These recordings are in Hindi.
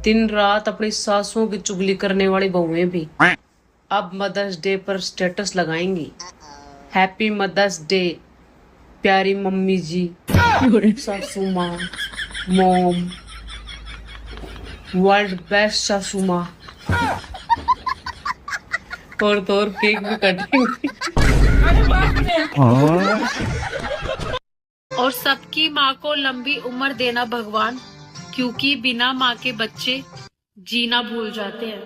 दिन रात अपनी सासों की चुगली करने वाली बहुएं भी अब मदर्स डे पर स्टेटस लगाएंगी। हैप्पी मदर्स डे प्यारी मम्मी जी, सासू माँ, मॉम, वर्ल्ड बेस्ट सासू माँ। और केक भी कटेंगे। और सबकी माँ को लंबी उम्र देना भगवान, क्योंकि बिना माँ के बच्चे जीना भूल जाते हैं।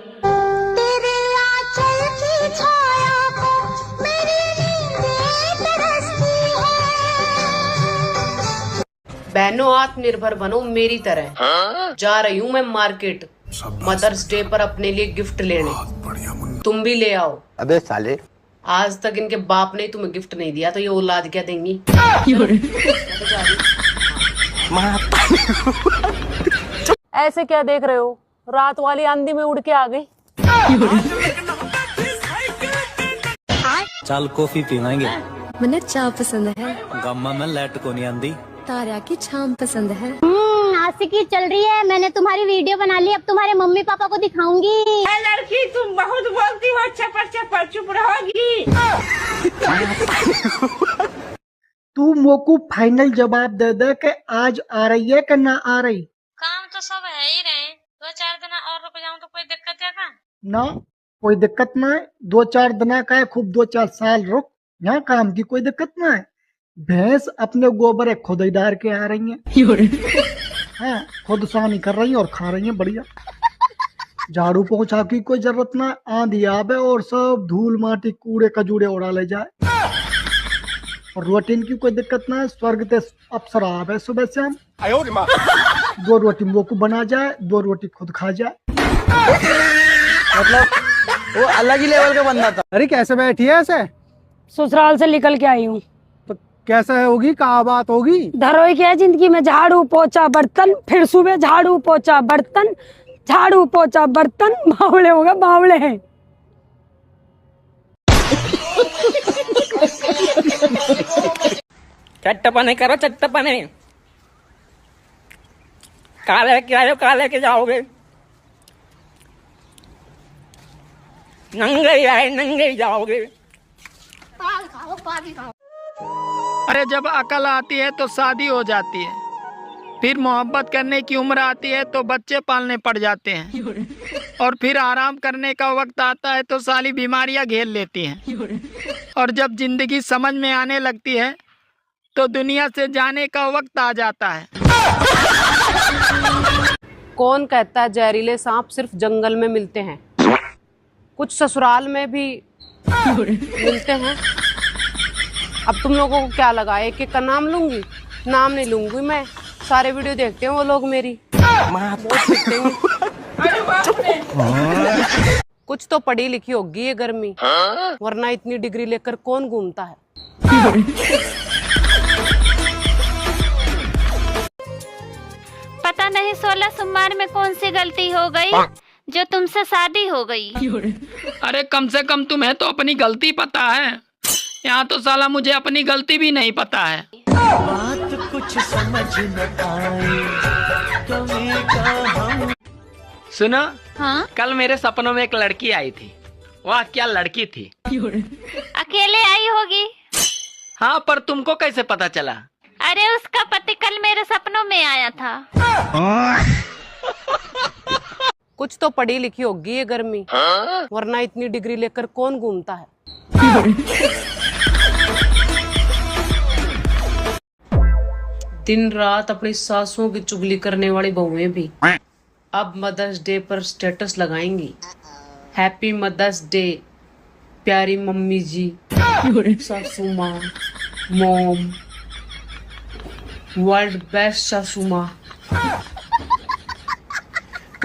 तेरे आंचल की छाया को मेरी नींदें तरसती हैं। बहनों आत्मनिर्भर बनो मेरी तरह। जा रही हूँ मैं मार्केट मदर्स डे पर अपने लिए गिफ्ट लेने, तुम भी ले आओ। अबे साले, आज तक इनके बाप ने तुम्हें गिफ्ट नहीं दिया तो ये औलाद क्या देंगी। ऐसे क्या देख रहे हो, रात वाली आंधी में उड़ के आ गई। चल कॉफी पीवाएंगे। मने चाय पसंद है, गामा में लाइट को नहीं आंदी। तारा की छाम पसंद है। आशिकी चल रही है, मैंने तुम्हारी वीडियो बना ली, अब तुम्हारे मम्मी पापा को दिखाऊंगी। लड़की तुम बहुत बोलती हो, चपर चपर चुप रहोगी। तू मोकू फाइनल जवाब दे दे कि आज आ रही है कि ना आ रही। काम तो सब है ही रहे, 2-4 दिन और रुक जाऊं तो कोई दिक्कत है का? ना कोई दिक्कत ना है, 2-4 दिन का है, खूब 2-4 साल रुक, यहाँ काम की कोई दिक्कत ना है। भैंस अपने गोबर है खुद ही डाल के आ रही है। हाँ, खुद सानी कर रही है और खा रही है बढ़िया। झाड़ू पोछा की कोई जरूरत ना, आंधी आवे और सब धूल माटी कूड़े कजूड़े उड़ा ले जाए। और रोटी की कोई दिक्कत ना है, स्वर्ग ते अप्सरा आवे सुबह शाम। 2 रोटी मोकू बना जाए, 2 रोटी खुद खा जाए। मतलब वो अलग ही लेवल का बंदा था। अरे कैसे बैठी है ऐसे? ससुराल से निकल के आई हूँ। तो कैसे होगी, कहाँ बात होगी? धरोई क्या है जिंदगी में, झाड़ू पोछा बर्तन, फिर सुबह झाड़ू पोछा बर्तन, झाड़ू पोछा बर्तन, बावले हो गए बावले हैं। चट्टपने करो, चट्टपने। काले के आयो, काले के जाओगे। नंगे आए, नंगे जाओगे। अरे जब अकल आती है तो शादी हो जाती है, फिर मोहब्बत करने की उम्र आती है तो बच्चे पालने पड़ जाते हैं, और फिर आराम करने का वक्त आता है तो सारी बीमारियां घेर लेती हैं, और जब जिंदगी समझ में आने लगती है तो दुनिया से जाने का वक्त आ जाता है। कौन कहता है जहरीले सांप सिर्फ जंगल में मिलते हैं? कुछ ससुराल में भी मिलते हैं। अब तुम लोगों को क्या लगा, एक एक का नाम लूंगी? नाम नहीं लूंगी मैं, सारे वीडियो देखते हैं वो लोग मेरी, बहुत पिटेंगे। कुछ तो पढ़ी लिखी होगी ये गर्मी, वरना इतनी डिग्री लेकर कौन घूमता है। पता नहीं 16 सोमवार में कौन सी गलती हो गई जो तुमसे शादी हो गई। अरे कम से कम तुम्हें तो अपनी गलती पता है, यहाँ तो साला मुझे अपनी गलती भी नहीं पता है। बात कुछ समझ न आए, सुनो, हाँ? कल मेरे सपनों में एक लड़की आई थी। वाह क्या लड़की थी। अकेले आई होगी। हाँ, पर तुमको कैसे पता चला? अरे उसका पति कल मेरे सपनों में आया था। कुछ तो पढ़ी लिखी होगी ये गर्मी, वरना इतनी डिग्री लेकर कौन घूमता है। दिन रात अपनी सासों की चुगली करने वाली बहुएं भी अब मदर्स डे पर स्टेटस लगाएंगी। हैप्पी मदर्स डे प्यारी मम्मी जी, सासू माँ, मॉम, वर्ल्ड बेस्ट सासू माँ।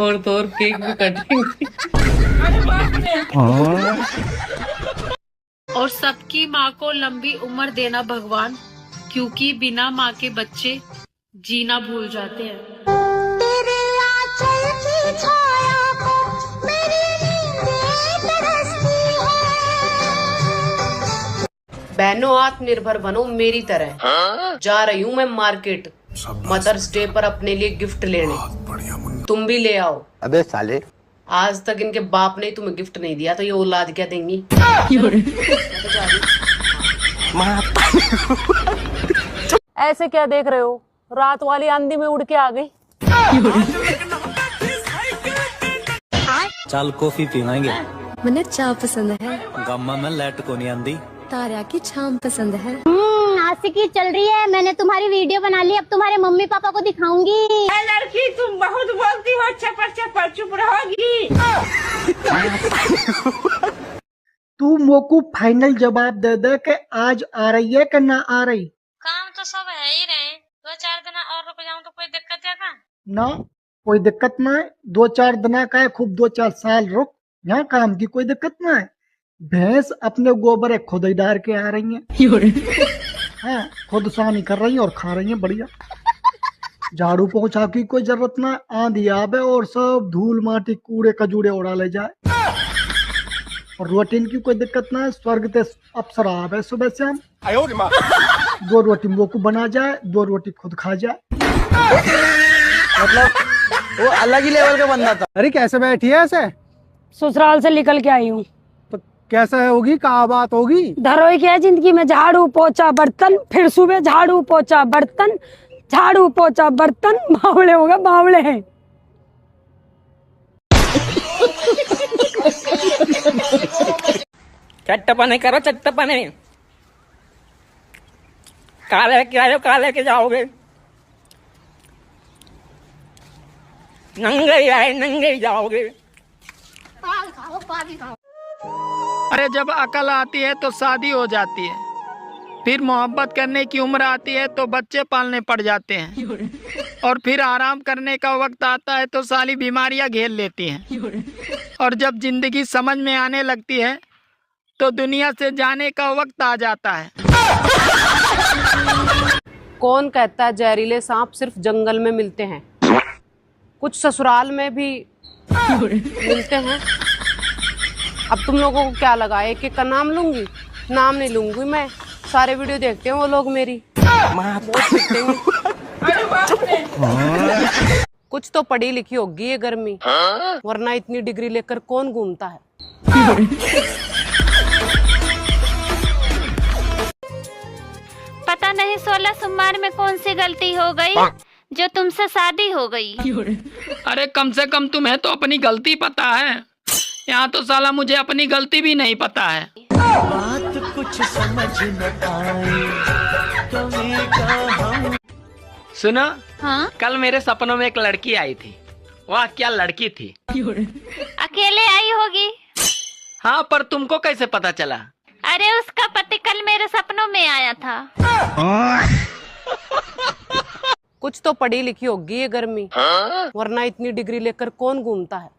और केक भी कटेंगे। और सबकी माँ को लंबी उम्र देना भगवान, क्योंकि बिना माँ के बच्चे जीना भूल जाते हैं। तेरे आंचल की छाया को मेरी नींदें तरसती हैं। बहनों आत्मनिर्भर बनो मेरी तरह। जा रही हूँ मैं मार्केट मदर्स डे पर अपने लिए गिफ्ट लेने। तुम भी ले आओ। अबे साले। आज तक इनके बाप ने तुम्हें गिफ्ट नहीं दिया तो ये औलाद क्या देंगी। ऐसे क्या देख रहे हो, रात वाली आंधी में उड़ के आ गई। चल कॉफी पीवाएंगे। मन्ने चाय पसंद है। गामा में लाइट को नहीं आंदी। तारा की छाम पसंद है। आशिकी चल रही है, मैंने तुम्हारी वीडियो बना ली, अब तुम्हारे मम्मी पापा को दिखाऊंगी। लड़की तुम बहुत बोलती हो, चपर चपर चुप रहोगी। तू मोकू फाइनल जवाब दे दे कि आज आ रही है कि ना आ रही। काम तो सब है ही रहे, 2-4 दिन और रुक जाऊं तो कोई दिक्कत है क्या? ना कोई दिक्कत ना है, 2-4 दिन का है, खूब 2-4 साल रुक। यहाँ काम की कोई दिक्कत ना है। भैंस अपने गोबर है खुद ही डाल के आ रही है। हाँ, खुद सानी कर रही है और खा रही है बढ़िया। झाड़ू पोछा की कोई जरूरत ना है, आंधी आवे और सब धूल माटी कूड़े कजूड़े उड़ा ले जाए। और रोटी की कोई दिक्कत ना है, स्वर्ग ते अप्सरा आवे सुबह शाम। 2 रोटी मोकू बना जाए, 2 रोटी खुद खा जाए। मतलब वो अलग ही लेवल का बंदा था। अरे कैसे बैठी है ऐसे? ससुराल से निकल के आई हूँ। तो कैसे होगी, कहाँ बात होगी? धरोई क्या है जिंदगी में, झाड़ू पोछा बर्तन, फिर सुबह झाड़ू पोछा बर्तन, झाड़ू पोछा बर्तन, बावड़े होगा बावड़े हैं। चट्टपने करो चट्टपने। काले के जाओगे। नंगे जाओगे। अरे जब अकल आती है तो शादी हो जाती है, फिर मोहब्बत करने की उम्र आती है तो बच्चे पालने पड़ जाते हैं, और फिर आराम करने का वक्त आता है तो सारी बीमारियां घेर लेती हैं, और जब जिंदगी समझ में आने लगती है तो दुनिया से जाने का वक्त आ जाता है। कौन कहता है जहरीले सांप सिर्फ जंगल में मिलते हैं? कुछ ससुराल में भी मिलते हैं। अब तुम लोगों को क्या लगा, एक एक का नाम लूंगी? नाम नहीं लूंगी मैं, सारे वीडियो देखते हैं वो लोग मेरी, बहुत पिटेंगे। कुछ तो पढ़ी लिखी होगी ये गर्मी, वरना इतनी डिग्री लेकर कौन घूमता है। पता नहीं 16 सोमवार में कौन सी गलती हो गई जो तुमसे शादी हो गई। अरे कम से कम तुम्हें तो अपनी गलती पता है, यहाँ तो साला मुझे अपनी गलती भी नहीं पता है। बात कुछ समझ न आई, कभी कहा। सुनो, हाँ? कल मेरे सपनों में एक लड़की आई थी। वाह क्या लड़की थी। अकेले आई होगी। हाँ, पर तुमको कैसे पता चला? अरे उसका पति कल मेरे सपनों में आया था। कुछ तो पढ़ी लिखी होगी ये गर्मी, वरना इतनी डिग्री लेकर कौन घूमता है।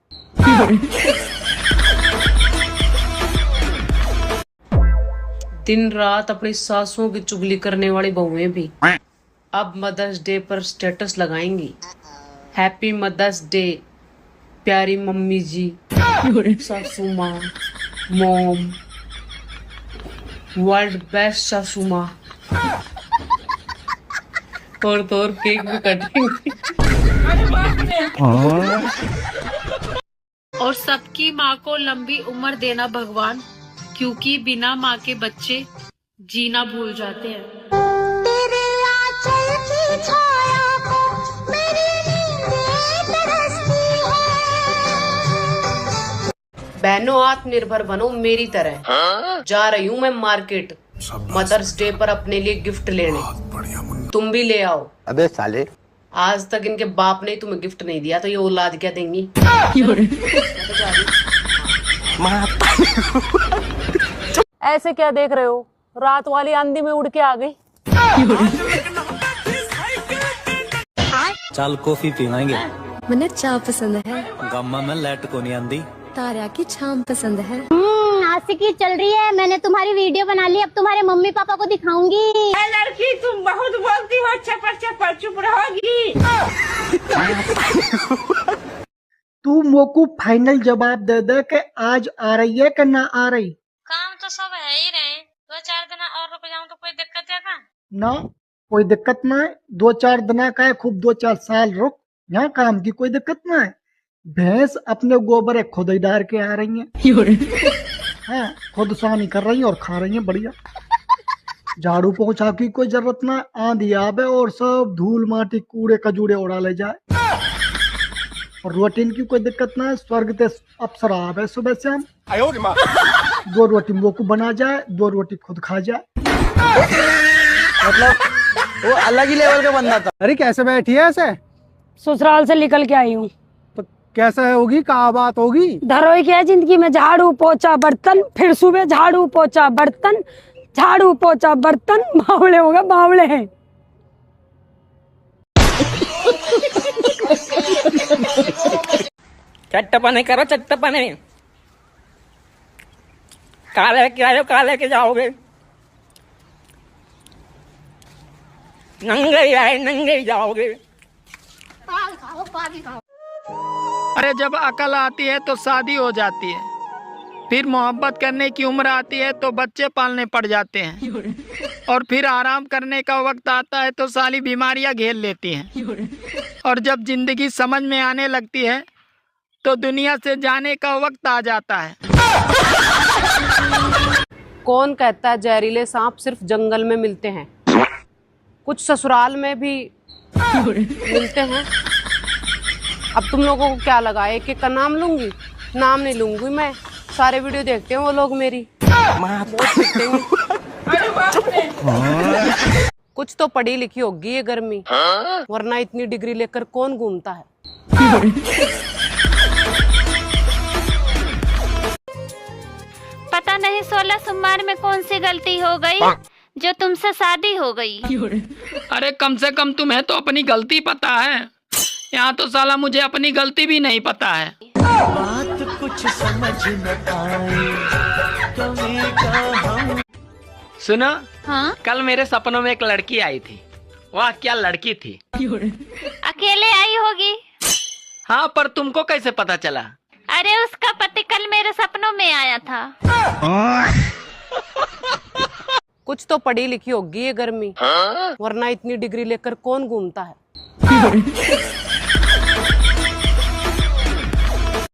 दिन रात अपनी सासुओं की चुगली करने वाली बहुएं भी अब मदर्स डे पर स्टेटस लगाएंगी, हैप्पी मदर्स डे प्यारी मम्मी जी, सासू माँ, मॉम, वर्ल्ड बेस्ट सासू माँ। तोड़ केक भी कटेंगे। और सबकी माँ को लंबी उम्र देना भगवान, क्योंकि बिना माँ के बच्चे जीना भूल जाते हैं। तेरे आंचल की छाया को मेरी नींदें तरसती हैं। बहनों आत्मनिर्भर बनो मेरी तरह। जा रही हूँ मैं मार्केट मदर्स डे पर अपने लिए गिफ्ट लेने। तुम भी ले आओ। अबे साले। आज तक इनके बाप ने तुम्हें गिफ्ट नहीं दिया तो ये औलाद क्या देंगी। ऐसे क्या देख रहे हो, रात वाली आंधी में उड़ के आ गई। चल कॉफी पीवाएंगे। मन्ने चाय पसंद है। गामा में लाइट को नहीं आंदी। तारा की छाम पसंद है। आशिकी चल रही है, मैंने तुम्हारी वीडियो बना ली, अब तुम्हारे मम्मी पापा को दिखाऊंगी। लड़की तुम बहुत बोलती हो, चपर चपर चुप रहोगी। तू मोकू फाइनल जवाब दे दे कि आज आ रही है कि ना आ रही। काम तो सब है ही रहे, 2-4 दिन और रुक जाऊं तो कोई दिक्कत है क्या? ना कोई दिक्कत ना है, 2-4 दिन का है, खूब 2-4 साल रुक, यहाँ काम की कोई दिक्कत ना है। भैंस अपने गोबर है खुद ही डाल के आ रही हैं। हाँ, खुद सानी कर रही हैं और खा रही हैं बढ़िया। झाड़ू पोछा की कोई जरूरत ना, आंधी आवे और सब धूल माटी कूड़े कजूड़े उड़ा ले जाए। और रोटी की कोई दिक्कत ना है, स्वर्ग ते अप्सरा आवे सुबह शाम। 2 रोटी वो को बना जाए, 2 रोटी खुद खा जाए। मतलब वो अलग ही लेवल का बंदा था। अरे कैसे बैठी है ऐसे? ससुराल से निकल के आई हूँ। तो कैसे होगी, कहाँ बात होगी? धरोई क्या है जिंदगी में, झाड़ू पोछा बर्तन, फिर सुबह झाड़ू पोछा बर्तन, झाड़ू पोछा बर्तन, बावड़े होगा बावड़े हैं। चट्टपने करो, चट्टपने। काले के आयो, काले के जाओगे। नंगे ही आए, नंगे ही जाओगे। अरे जब अकल आती है तो शादी हो जाती है, फिर मोहब्बत करने की उम्र आती है तो बच्चे पालने पड़ जाते हैं, और फिर आराम करने का वक्त आता है तो सारी बीमारियां घेर लेती हैं, और जब जिंदगी समझ में आने लगती है तो दुनिया से जाने का वक्त आ जाता है। कौन कहता है जहरीले सांप सिर्फ जंगल में मिलते हैं? कुछ ससुराल में भी मिलते हैं। अब तुम लोगों को क्या लगा, एक एक का नाम लूंगी? नाम नहीं लूंगी मैं, सारे वीडियो देखते हैं वो लोग मेरी, बहुत पिटेंगे। कुछ तो पढ़ी लिखी होगी ये गर्मी, वरना इतनी डिग्री लेकर कौन घूमता है। पता नहीं 16 सोमवार में कौन सी गलती हो गई जो तुमसे शादी हो गई। अरे कम से कम तुम्हें तो अपनी गलती पता है, यहाँ तो साला मुझे अपनी गलती भी नहीं पता है। बात कुछ समझ न आए, कभी का हम। सुनो, हाँ? कल मेरे सपनों में एक लड़की आई थी। वाह क्या लड़की थी। अकेले आई होगी। हाँ, पर तुमको कैसे पता चला? अरे उसका पति कल मेरे सपनों में आया था। कुछ तो पढ़ी लिखी होगी ये गर्मी, वरना इतनी डिग्री लेकर कौन घूमता है।